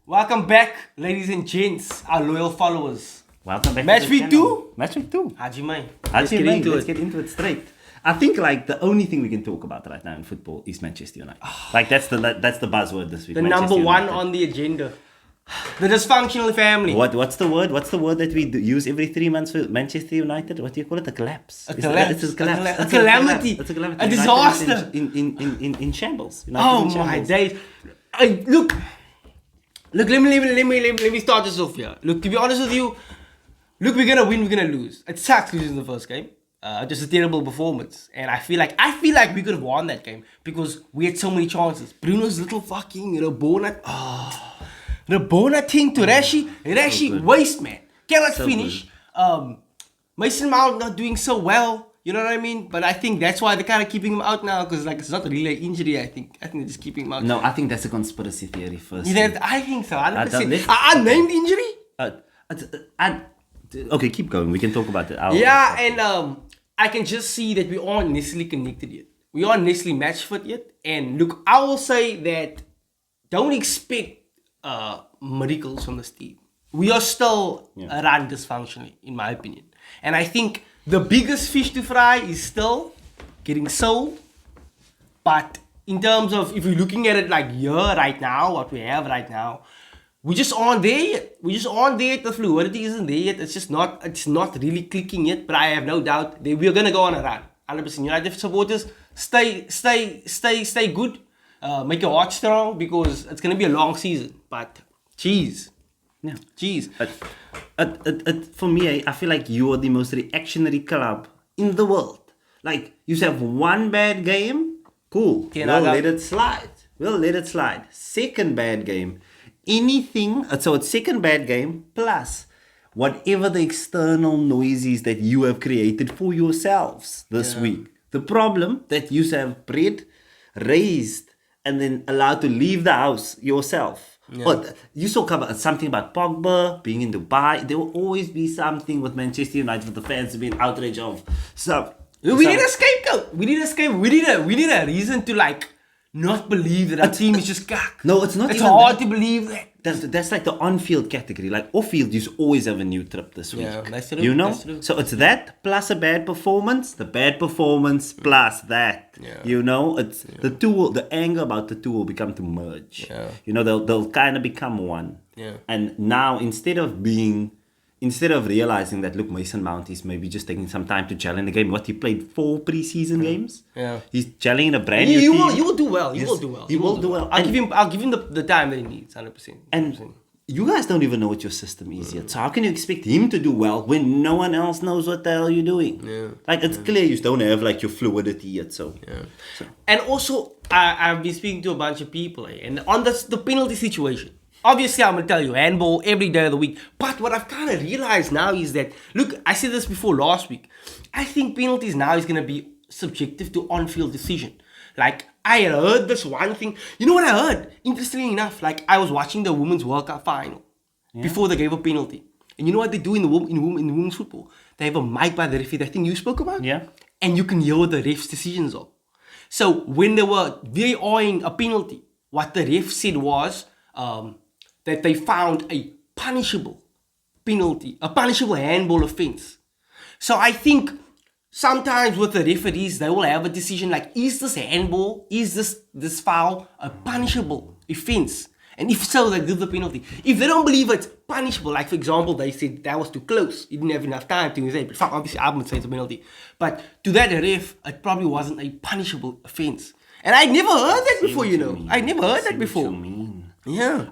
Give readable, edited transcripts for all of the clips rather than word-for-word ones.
Welcome back, ladies and gents, our loyal followers. Welcome back Match to the week channel. 2? Match week 2. Haji Mai. Let's get into it straight. I think like the only thing we can talk about right now in football is Manchester United. Like that's the buzzword this week. The Manchester number one United. on the agenda. The dysfunctional family. What's the word? What's the word that we use every 3 months for Manchester United? What do you call it? A collapse. A collapse. It's a collapse. A calamity. It's a calamity. A United is disaster. In shambles. United Oh in my shambles. days. Look, let me start this off here. Look, to be honest with you, look, we're gonna win, we're gonna lose. It sucks losing the first game. Just a terrible performance. And I feel like we could have won that game because we had so many chances. Bruno's little fucking Rabona thing to Rashi waste, man. Cannot So finish. Mason Mount not doing so well. You know what I mean? But I think that's why they're kind of keeping him out now because like it's not really an injury. I think they're just keeping him out. No, I think that's a conspiracy theory first. I think so. 100%. let's- Unnamed injury? Okay, keep going. We can talk about it. Yeah, and I can just see that we aren't necessarily connected yet. We aren't necessarily match fit yet. And look, I will say that don't expect miracles from this team. We are still run dysfunctionally, in my opinion. And I think the biggest fish to fry is still getting sold. But in terms of, if you're looking at it like right now, what we have right now, we just aren't there yet. We just aren't there yet. The fluidity isn't there yet. It's not really clicking yet. But I have no doubt that we're gonna go on a run. 100%. United supporters, stay good. Make your heart strong because it's gonna be a long season. But jeez. Yeah. Jeez. For me, I feel like you are the most reactionary club in the world. Like, you have one bad game, cool. We'll let it slide. Second bad game. So it's second bad game plus whatever the external noises that you have created for yourselves this week. The problem that you have bred, raised, and then allowed to leave the house yourself. Yeah. You saw something about Pogba being in Dubai. There will always be something with Manchester United with the fans being outraged of. We need a scapegoat. We need a reason to like not believe that our team is just cack. No, it's not. It's hard to believe that. That's like the on-field category. Like off-field, you always have a new trip this week. Yeah, that's true. You know? That's true. So it's that plus a bad performance. The bad performance plus that. Yeah. You know, it's the two. The anger about the two will become to merge. Yeah. You know, they'll kind of become one. Yeah. And now instead of realizing that, look, Mason Mount is maybe just taking some time to gel in the game. He played 4 preseason games. Yeah. He's gelling in a brand new team. You will do well. He will do well. I'll give him the time that he needs, 100%. And you guys don't even know what your system is yet. So how can you expect him to do well when no one else knows what the hell you're doing? Yeah. Like, it's clear you don't have like your fluidity yet. So. And also, I've been speaking to a bunch of people, and on the penalty situation. Obviously, I'm going to tell you, handball every day of the week. But what I've kind of realized now is that, look, I said this before last week. I think penalties now is going to be subjective to on-field decision. Like, I heard this one thing. You know what I heard? Interestingly enough, like, I was watching the Women's World Cup final before they gave a penalty. And you know what they do in women's football? They have a mic by the referee, that thing you spoke about. Yeah. And you can hear what the ref's decisions are. So, when they were VARing a penalty, what the ref said was... that they found a punishable penalty, a punishable handball offense. So I think sometimes with the referees, they will have a decision like, is this handball, is this foul a punishable offense? And if so, they give the penalty. If they don't believe it's punishable, like for example, they said that was too close, you didn't have enough time to say, but obviously I would say it's a penalty. But to that ref, it probably wasn't a punishable offense. And I never heard that before, you know. I never heard that before. Yeah.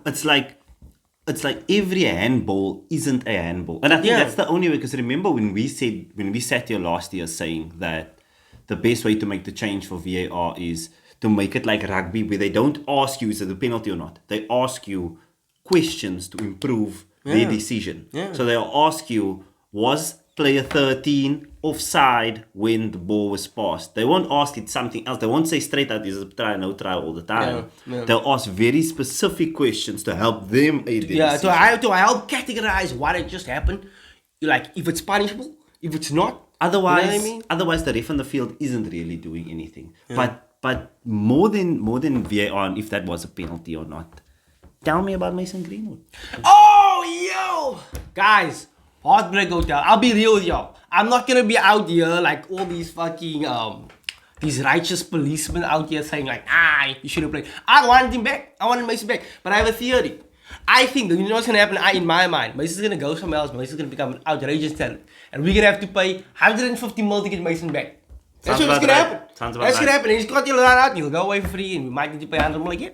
It's like every handball isn't a handball. And I think that's the only way, because remember when we sat here last year saying that the best way to make the change for VAR is to make it like rugby, where they don't ask you is it a penalty or not. They ask you questions to improve their decision. Yeah. So they'll ask you, was player 13 offside when the ball was passed? They won't ask it something else. They won't say straight out, is it a try, no try all the time. Yeah. They'll ask very specific questions to help them aid their decision. To help categorize what had just happened. Like, if it's punishable, if it's not. Otherwise, you know what I mean? Otherwise the ref on the field isn't really doing anything. Yeah. But more than VAR, if that was a penalty or not, Tell me about Mason Greenwood. Oh, yo! Guys, Heartbreak Hotel. I'll be real with y'all. I'm not gonna be out here like all these fucking, these righteous policemen out here saying like, you should have played. I wanted him back. I wanted Mason back. But I have a theory. I think, you know what's gonna happen in my mind? Mason's gonna go somewhere else. Mason's gonna become an outrageous talent. And we're gonna have to pay 150 mil to get Mason back. That's what's gonna happen. That's gonna happen. And he's got to run out. He'll go away for free and we might need to pay 100 mil again.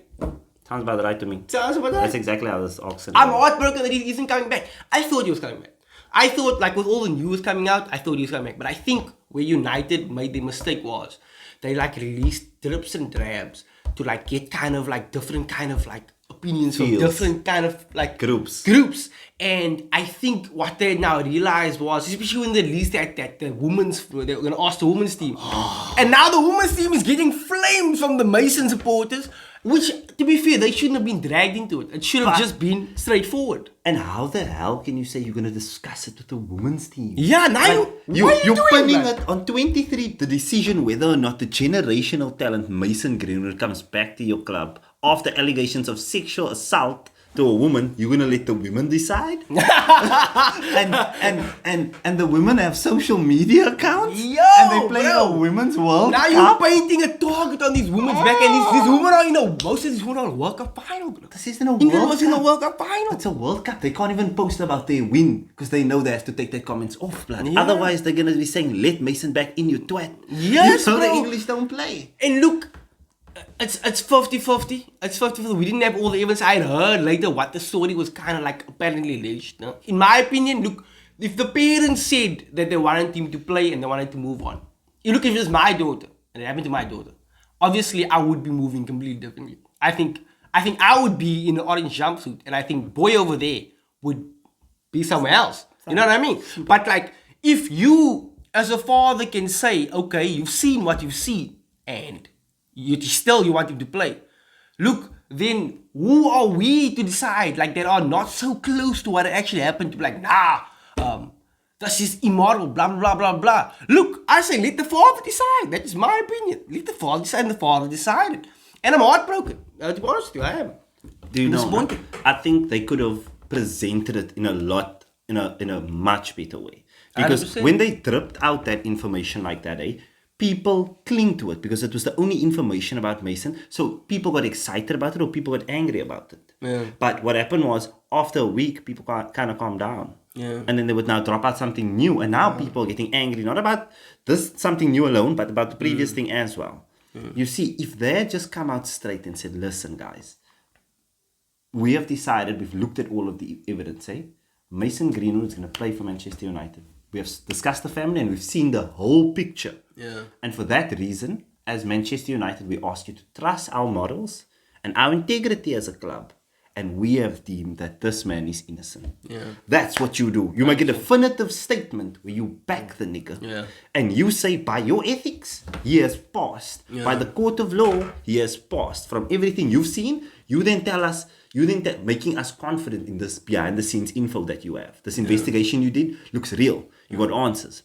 Sounds about right to me. Sounds about right. That's exactly how this auction. I'm heartbroken that he isn't coming back. I thought he was coming back. I thought, like, with all the news coming out, I thought he was coming back. But I think where United made the mistake was they, like, released drips and drabs to, like, get kind of, like, different kind of, like, opinions from different kind of, like, Groups. And I think what they now realized was, especially when they released that the women's, they were going to ask the women's team. And now the women's team is getting flames from the Mason supporters, which, to be fair, they shouldn't have been dragged into it. It should have just been straightforward. And how the hell can you say you're going to discuss it with the women's team? Yeah, now you're pinning it on 23, the decision whether or not the generational talent Mason Greenwood comes back to your club after allegations of sexual assault to a woman. You're gonna let the women decide? and the women have social media accounts? And they play a women's World Cup? Now you're painting a target on these women's back, and these women are, most of these women are in a World Cup final. This isn't a England World was Cup. in a World Cup final. It's a World Cup. They can't even post about their win because they know they have to take their comments off, blood. Yeah. Otherwise, they're gonna be saying, let Mason back in, you twat. Yes, you know bro. the English don't play. And look, it's 50-50. It's 50-50. We didn't have all the evidence. I heard later what the story was kind of like apparently alleged. No? In my opinion, look, if the parents said that they wanted him to play and they wanted to move on, you look, if it was my daughter and it happened to my daughter, obviously I would be moving completely differently. I think I would be in an orange jumpsuit, and I think boy over there would be somewhere else. You know what I mean? But like, if you as a father can say, okay, you've seen what you've seen, and you want him to play. Look, then who are we to decide, like, that are not so close to what actually happened, to be like, this is immoral, blah, blah, blah, blah. Look, I say, let the father decide. That is my opinion. Let the father decide, and the father decided. And I'm heartbroken. To be honest with you, I am. Do you know? I think they could have presented it in a much better way. Because 100%. When they dripped out that information like that, people cling to it because it was the only information about Mason. So people got excited about it or people got angry about it. Yeah. But what happened was, after a week, people kind of calmed down. Yeah. And then they would now drop out something new. And now people are getting angry, not about this something new alone, but about the previous thing as well. You see, if they had just come out straight and said, listen, guys, we have decided, we've looked at all of the evidence, Mason Greenwood is going to play for Manchester United. We have discussed the family and we've seen the whole picture. Yeah. And for that reason, as Manchester United, we ask you to trust our morals and our integrity as a club. And we have deemed that this man is innocent. Yeah. That's what you do. You make a definitive statement where you back the nigga. Yeah. And you say, by your ethics, he has passed. Yeah. By the court of law, he has passed. From everything you've seen, you then tell us, making us confident in this behind the scenes info that you have. This investigation you did looks real. You got answers.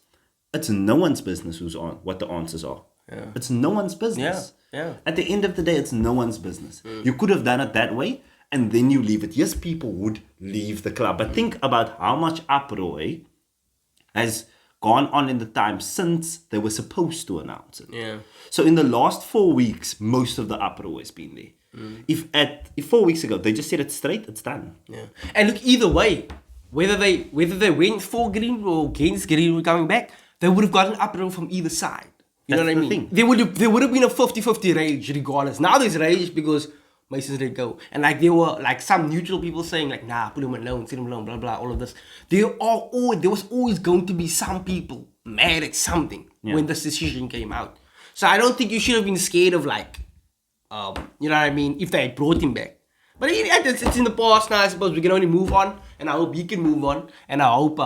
It's no one's business what the answers are. Yeah. It's no one's business. Yeah. At the end of the day, it's no one's business. You could have done it that way, and then you leave it. Yes, people would leave the club. But think about how much uproar has gone on in the time since they were supposed to announce it. Yeah. So in the last 4 weeks, most of the uproar has been there. If 4 weeks ago they just said it straight, it's done. Yeah. And look, either way, whether they went for Greenwood or against Greenwood coming back, they would have gotten uproar from either side. You know what I mean? Thing. There would have been a 50-50 rage regardless. Now there's rage because Mason's let go. And like there were like some neutral people saying like, nah, put him alone, sit him alone, blah blah, all of this. There was always going to be some people mad at something when this decision came out. So I don't think you should have been scared of like, you know what I mean, if they had brought him back. But it's in the past now. I suppose we can only move on, and I hope he can move on, and I hope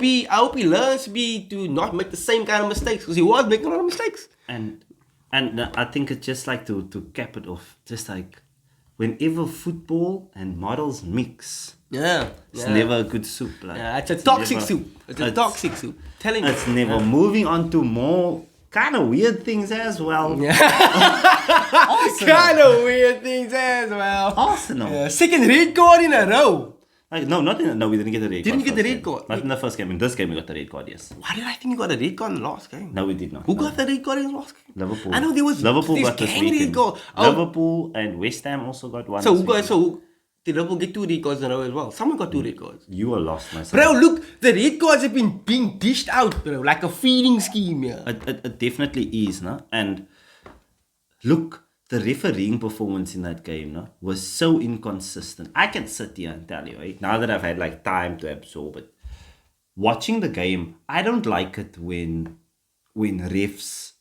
he learns to not make the same kind of mistakes, because he was making a lot of mistakes. And I think it's just like to cap it off, just like whenever football and models mix, it's never a good soup. Like, it's a toxic soup. It's a toxic soup. Telling you. It's never moving on to more kind of weird things as well. Kind of weird things as well. Arsenal. Yeah, second red card in a row. Like, no, we didn't get the red card. Didn't get the red game. card. Not in the first game. In this game, we got the red card, yes. Why did I think you got a red card in the last game? No, we did not. Who No. got the red card in the last game? Liverpool. I know there was Liverpool got this gang red weekend. card. Oh, Liverpool and West Ham also got one. so this who got weekend. so did Liverpool get 2 red cards in a row as well? Someone got 2 red cards. You were lost, my son. Bro, look, the red cards have been being dished out, bro, like a feeding scheme here. It definitely is, no? And look, the refereeing performance in that game, no, was so inconsistent. I can sit here and tell you, right? Now that I've had like time to absorb it, watching the game, I don't like it when refs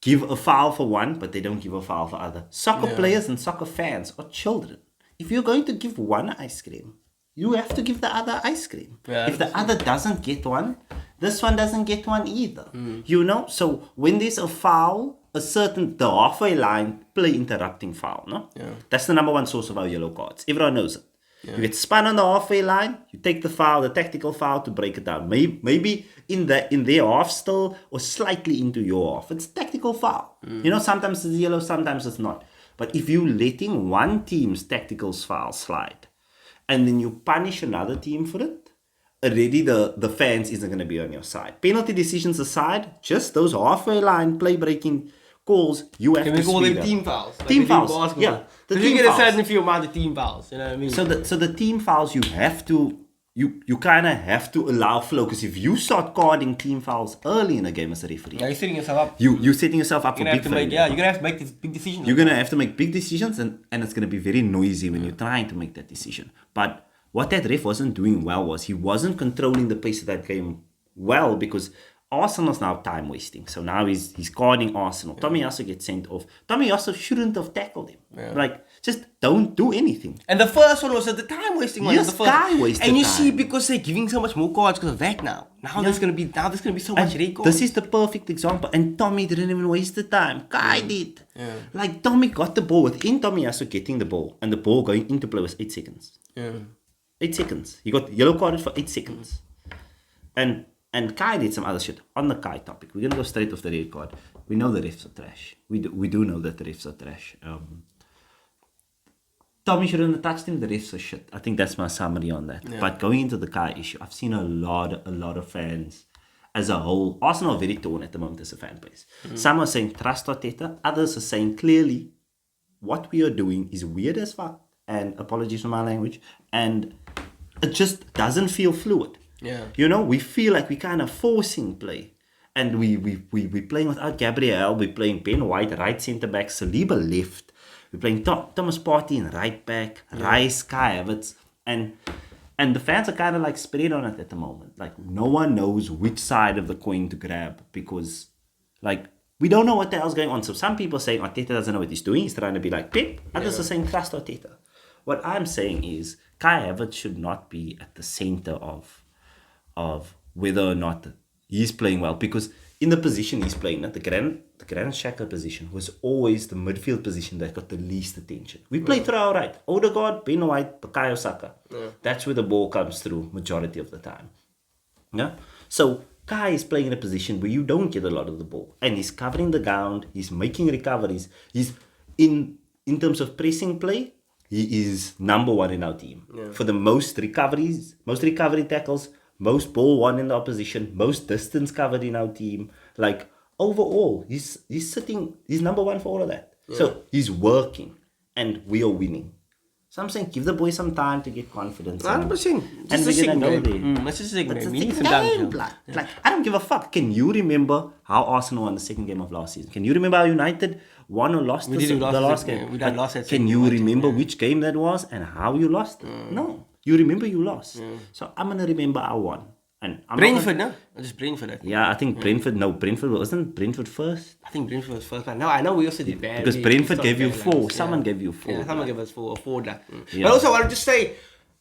give a foul for one, but they don't give a foul for other. Soccer players and soccer fans are children. If you're going to give one ice cream, you have to give the other ice cream. Yeah, if the other doesn't get one, this one doesn't get one either. You know? So when there's a foul, the halfway line, play interrupting foul, no? Yeah. That's the number one source of our yellow cards. Everyone knows it. Yeah. You get spun on the halfway line, you take the foul, the tactical foul to break it down. Maybe in their half still, or slightly into your half. It's tactical foul. You know, sometimes it's yellow, sometimes it's not. But if you're letting one team's tactical foul slide, and then you punish another team for it, already the fans isn't going to be on your side. Penalty decisions aside, just those halfway line play breaking calls, you have Can to we call them speed up. team fouls? Like Team we do in fouls, basketball. yeah. The You team get a fouls. certain few amount of team fouls, you know what I mean? So the team fouls, you have to, you kind of have to allow flow, because if you start carding team fouls early in a game as a referee, now you're setting yourself up. you're setting yourself up for You're big gonna have to make, failure. you're gonna have to make these big decisions. You're going to have to make big decisions, and it's going to be very noisy when you're trying to make that decision. But what that ref wasn't doing well was he wasn't controlling the pace of that game well, because Arsenal's now time wasting. So now he's guarding Arsenal. Tommy also gets sent off. Tommy also shouldn't have tackled him. Yeah. Like, just don't do anything. And the first one was the time wasting one. Yes, The first. time wasted And you time. see, because they're giving so much more cards because of that now. Now there's gonna be so much red cards. This is the perfect example. And Tommy didn't even waste the time. Kai did. Yeah. Like, Tommy got the ball. Within Tommy also getting the ball, and the ball going into play was 8 seconds. Yeah. 8 seconds. He got yellow carded for 8 seconds. And Kai did some other shit. On the Kai topic, we're going to go straight off the red card. We know the refs are trash. We do know that the refs are trash. Tommy shouldn't have touched him. The refs are shit. I think that's my summary on that. Yeah. But going into the Kai issue, I've seen a lot of fans as a whole. Arsenal are very torn at the moment as a fan base. Some are saying trust Arteta. Others are saying clearly what we are doing is weird as fuck. And apologies for my language. And it just doesn't feel fluid. Yeah. You know, we feel like we're kind of forcing play. And we're playing without Gabriel. We're playing Ben White, right centre back. Saliba left. We're playing Thomas Partey in right back. Rice, Kai Havertz. And the fans are kind of like spread on it at the moment. Like, no one knows which side of the coin to grab. Because, like, we don't know what the hell's going on. So some people are saying Arteta doesn't know what he's doing. He's trying to be like Pep. Others are saying trust Arteta. What I'm saying is Kai Havertz should not be at the center of whether or not he's playing well, because in the position he's playing, the Grand Shaka position was always the midfield position that got the least attention. We play through our right. Odegaard, Ben White, Bukayo Saka. That's where the ball comes through majority of the time. Yeah. So Kai is playing in a position where you don't get a lot of the ball, and he's covering the ground. He's making recoveries. He's in terms of pressing play, he is number one in our team for the most recoveries, most recovery tackles, most ball won in the opposition, most distance covered in our team. Like, overall, he's number one for all of that. Yeah. So he's working, and we are winning. So I'm saying, give the boy some time to get confidence. 100%. And we're gonna go there. That's just a second It's game. a We need second some time. game, blood. Like, I don't give a fuck. Can you remember how Arsenal won the second game of last season? Can you remember how United won or lost the last game? We lost that Can you remember which game that was and how you lost it? No. You remember you lost. So I'm going to remember I won. And I'm Brentford, no? Or just Brentford. Yeah, I think Brentford. No, Brentford wasn't Brentford first. I think Brentford was first. No, I know we also did bad. Because Brentford gave you 4. Someone gave you 4. Yeah, someone gave us 4. Like. Yeah. But also, I wanted to say,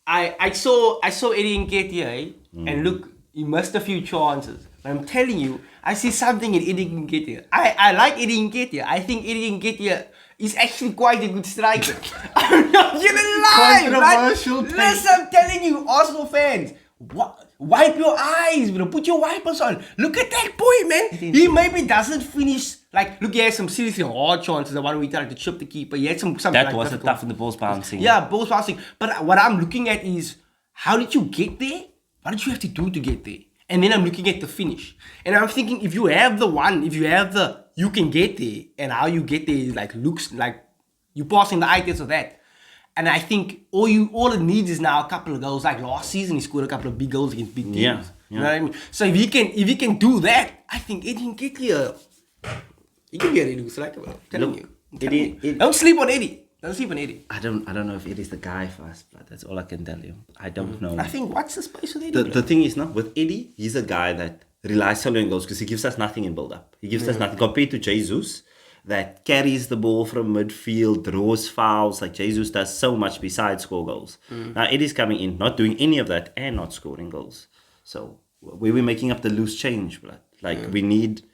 I saw Eddie Nketiah, and look, he missed a few chances. But I'm telling you, I see something in Eddie Nketiah. I like Eddie Nketiah. I think Eddie Nketiah is actually quite a good striker. I'm not gonna lie, right? Controversial take. Listen, I'm telling you, Arsenal fans, what? Wipe your eyes, bro. Put your wipers on. Look at that boy, man. He maybe doesn't finish. Like, look, he has some seriously hard chances. The one we tried to chip the keeper. He had some. That like was difficult. tough in the balls bouncing. Yeah, balls bouncing. But what I'm looking at is, how did you get there? What did you have to do to get there? And then I'm looking at the finish. And I'm thinking, if you have you can get there, and how you get there is like, looks like you passing the eye test of that. And I think all it needs is now a couple of goals. Like last season, he scored a couple of big goals against big teams. Yeah. You know what I mean? So if he can do that, I think Eddie can get here. He can be a really good striker, bro. I'm telling you. Don't sleep on Eddie. Don't sleep on Eddie. I don't know if Eddie's the guy for us, but that's all I can tell you. I don't know. I think what's the space with Eddie? The thing is, with Eddie, he's a guy that relies solely on goals because he gives us nothing in build-up. He gives us nothing compared to Jesus, that carries the ball from midfield, draws fouls. Like Jesus does so much besides score goals. Now Eddie's coming in, not doing any of that and not scoring goals. So we're making up the loose change, blood. Like we need.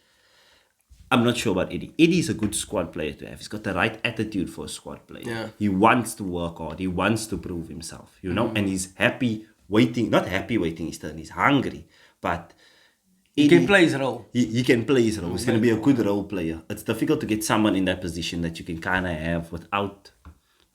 I'm not sure about Eddie. Eddie's a good squad player to have. He's got the right attitude for a squad player. Yeah. He wants to work hard. He wants to prove himself, and he's happy waiting. Not happy waiting his turn. He's hungry, but He can play his role. He can play his role. He's going to be a good role player. It's difficult to get someone in that position that you can kind of have without,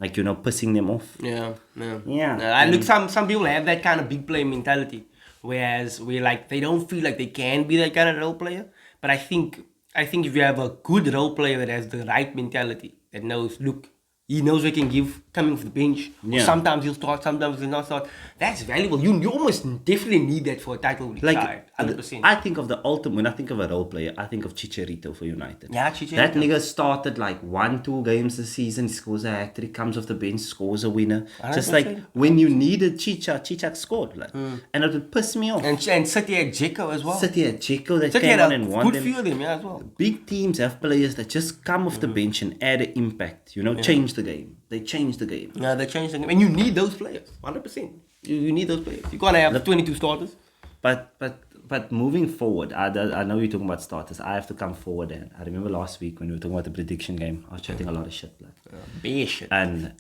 pissing them off. Yeah. Yeah. I look, some people have that kind of big play mentality, whereas they don't feel like they can be that kind of role player. But I think if you have a good role player that has the right mentality, that knows, look, he knows what he can give coming off the bench. Yeah. Sometimes he'll start, sometimes he'll not start. That's valuable. You almost definitely need that for a title side. 100%. I think of the ultimate, when I think of a role player, I think of Chicharito for United. Yeah, Chicharito. That nigga started 1-2 games this season, scores a hat-trick, comes off the bench, scores a winner. 100%. Just like when you needed Chichak scored. And it would piss me off. And City had Dzeko as well. City had Dzeko that City came had on and a won good them. few of them, yeah, as well. Big teams have players that just come off the bench and add an impact, change the game. They change the game. Yeah, they changed the game. And you need those players, 100%. You need those players. You can't have 22 starters. But moving forward, I know you're talking about starters. I have to come forward, and I remember last week when we were talking about the prediction game, I was chatting a lot of shit. Bare shit. And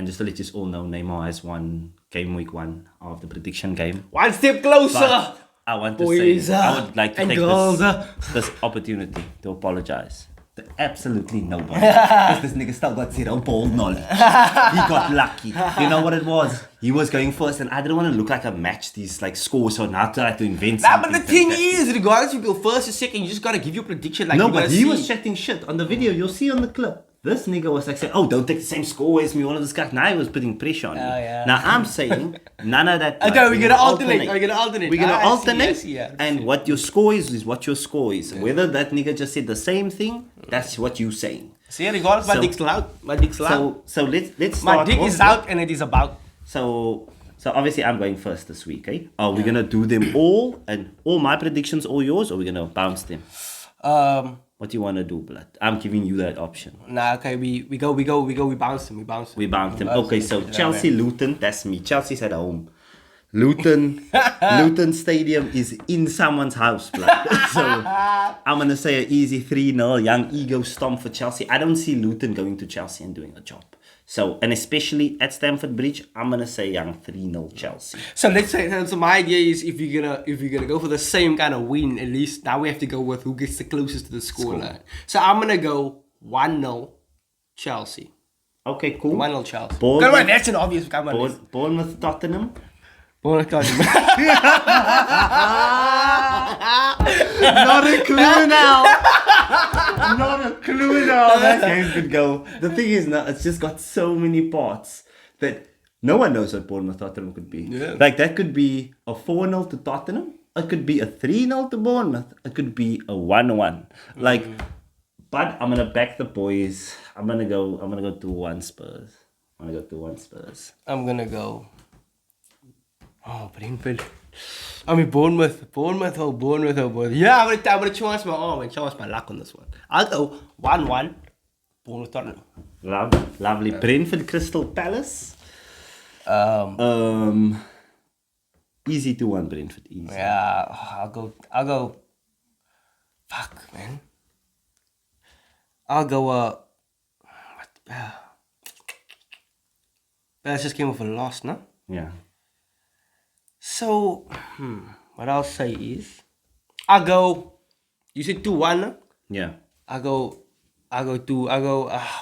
just to let you all know, Neymar has won game week 1 of the prediction game. One step closer. But I want to boys, say, I would like to and take girls, this opportunity to apologize to absolutely nobody. Because this nigga still got zero ball knowledge. He got lucky. You know what it was? He was going first, and I didn't want to look like I matched these scores, so now I try to invent something. But the thing is, regardless if you go first or second, you just gotta give your prediction. No, but he was chatting shit on the video. You'll see on the clip. This nigga was saying, "Oh, don't take the same score as me." All of this guy. Now he was putting pressure on me. Yeah. Now I'm saying none of that. Okay, we're gonna alternate. We're gonna alternate. And what your score is what your score is. Yeah. Whether that nigga just said the same thing, that's what you're saying. See, regardless, my dick's loud. My dick's loud. So let's start. My dick is out, and it is about. So obviously I'm going first this week. Eh? Are we gonna do them all and all my predictions, all yours, or are we gonna bounce them? What do you want to do, blood? I'm giving you that option. Nah, okay, we bounce them. We bounce them. Okay, so Chelsea, Luton, that's me. Chelsea's at home. Luton Stadium is in someone's house, blood. So I'm going to say an easy 3-0, young ego stomp for Chelsea. I don't see Luton going to Chelsea and doing a job. So, and especially at Stamford Bridge, I'm going to say young 3-0 Chelsea. So let's say, so my idea is if you're gonna go for the same kind of win, at least now we have to go with who gets the closest to the scoreline. So I'm going to go 1-0 Chelsea. Okay, cool. 1-0 Chelsea. Bournemouth, that's an obvious. Come on. Bournemouth, Tottenham. Not a clue now. Not a clue now. That game could go. The thing is, now it's just got so many parts that no one knows what Bournemouth Tottenham could be. Yeah. That could be a 4-0 to Tottenham. It could be a 3-0 to Bournemouth. It could be a 1-1. But I'm gonna back the boys. I'm gonna go 2-1 Spurs. I'm gonna go. Oh, Brentford. I mean, Bournemouth. Yeah, I'm gonna chance my arm and chance my luck on this one. I'll go 1-1. Bournemouth Tottenham. Lovely. Brentford Crystal Palace. Easy 2-1 Brentford. Easy. Yeah, I'll go. Fuck, man. I'll go. What? Palace just came off a loss, no? Yeah. So, what I'll say is, I'll go. You said 2-1. Huh? Yeah. I go.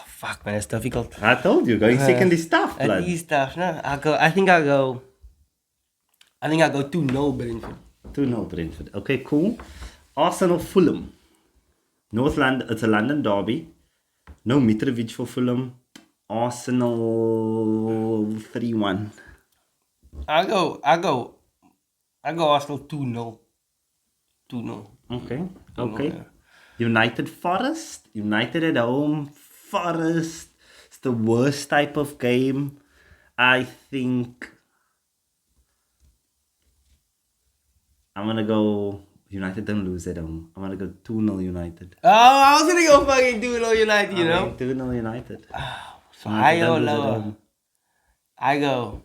Fuck, man, it's difficult. I told you, going second is tough, It blood. is tough, no? I think I'll go 2-0 Brentford. 2-0 Brentford. Okay, cool. Arsenal Fulham. North London, it's a London derby. No Mitrovic for Fulham. Arsenal 3-1. I go Arsenal 2-0. 2-0. Okay. 2-0, yeah. United Forest. United at home. Forest. It's the worst type of game. I think I'm gonna go. United don't lose at home. I'm gonna go 2-0 United. Oh, I was gonna go fucking 2-0 United, you know? 2-0 United. So I go don't lose at lower. home. I go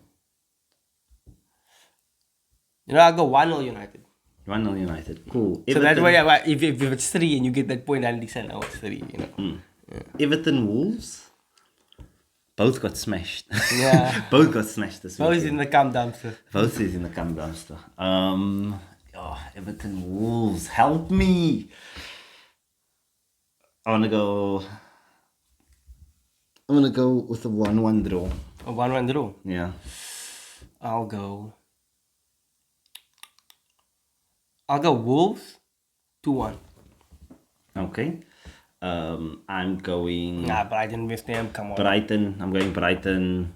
1-0 United. 1-0 United. Cool. So that way, if it's 3 and you get that point, at least I know it's 3, you know? Everton Wolves. Both got smashed. Yeah. Both got smashed this week. Both in the camp dumpster. Both is in the camp dumpster. Everton Wolves, help me. I'm gonna go with a 1-1 draw. A 1-1 draw. Yeah. I'll go Wolves 2-1. Okay. I'm going Nah, Brighton, West Ham, come on. Brighton. I'm going Brighton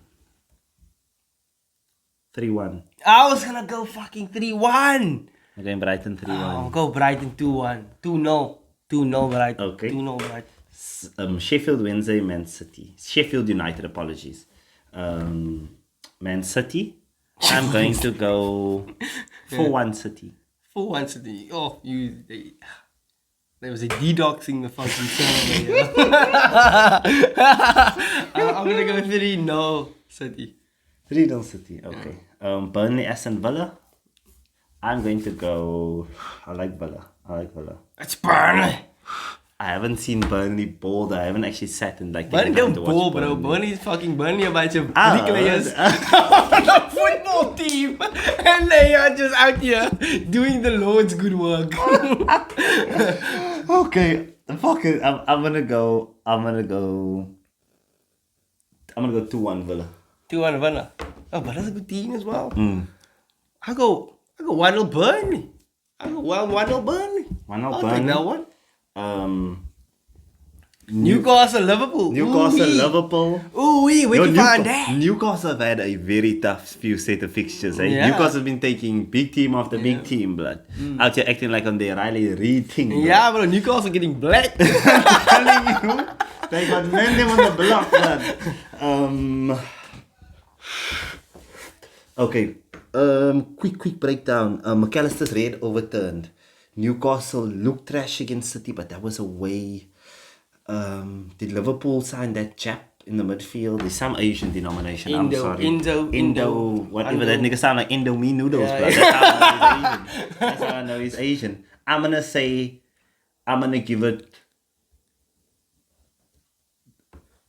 3-1. I was gonna go fucking 3-1. I'm going Brighton 3-1. I'll go Brighton 2-1. 2-0. 2-0 Brighton. Okay. 2-0 Brighton. Sheffield Wednesday, Man City. Sheffield United, apologies. Man City. I'm going to go 4-1 City. 4-1 City. Oh, there was a dedoxing the fucking server. I'm gonna go 3-0 City. 3-0 City, okay. Burnley, Aston Villa. I'm going to go. I like Villa. It's Burnley. I haven't seen Burnley ball. I haven't actually sat and like. Burnley don't to watch ball, bro. Burnley's fucking Burnley, a bunch of bricklayers on a football team, and they are just out here doing the Lord's good work. Okay, fuck it. I'm gonna go 2-1 Villa. 2-1 Villa. Oh, Villa's a good team as well. I go 1-0 Burnley. I go 1-0 Burnley. 1-0 I'll Burnley. take that one. Newcastle, Liverpool. Liverpool. Ooh, where'd you find that? Newcastle have had a very tough few set of fixtures. Eh? Yeah. Newcastle have been taking big team after big team, blood. Out here acting like on their Riley Reid thing. Blood. Yeah, bro, Newcastle getting black. I'm telling you, they got men them on the block, blood. Okay. Quick breakdown. McAllister's red overturned. Newcastle looked trash against City, but that was away. Did Liverpool sign that chap in the midfield? There's some Asian denomination. I'm sorry. Indo, whatever. That nigga sound like Indomie noodles, Yeah, bro. yeah. That's how I know he's Asian. I'm gonna give it.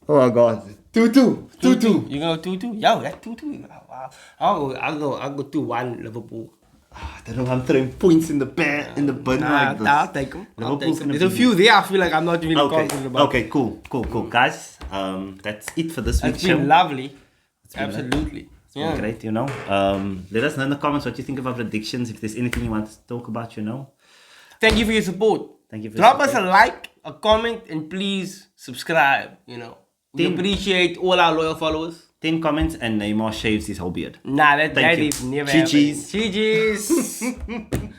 Oh my god. 2-2. 2-2. You go 2-2? Yo, that's 2-2. Wow. I'll go 2-1 Liverpool. I don't know. I'm throwing points in the bin like this. I'll take them. Liverpool's gonna There's a be- few there I feel like I'm not even confident about. Okay, cool. Guys, that's it for this week's It's been show. lovely. been Absolutely. Yeah. Great, Let us know in the comments what you think of our predictions. If there's anything you want to talk about, Thank you for your support. Thank you for Drop your us a like, a comment, and please subscribe. We appreciate all our loyal followers. 10 comments and Neymar shaves his whole beard. Nah, that Thank you. is never GGs. happening. GGs.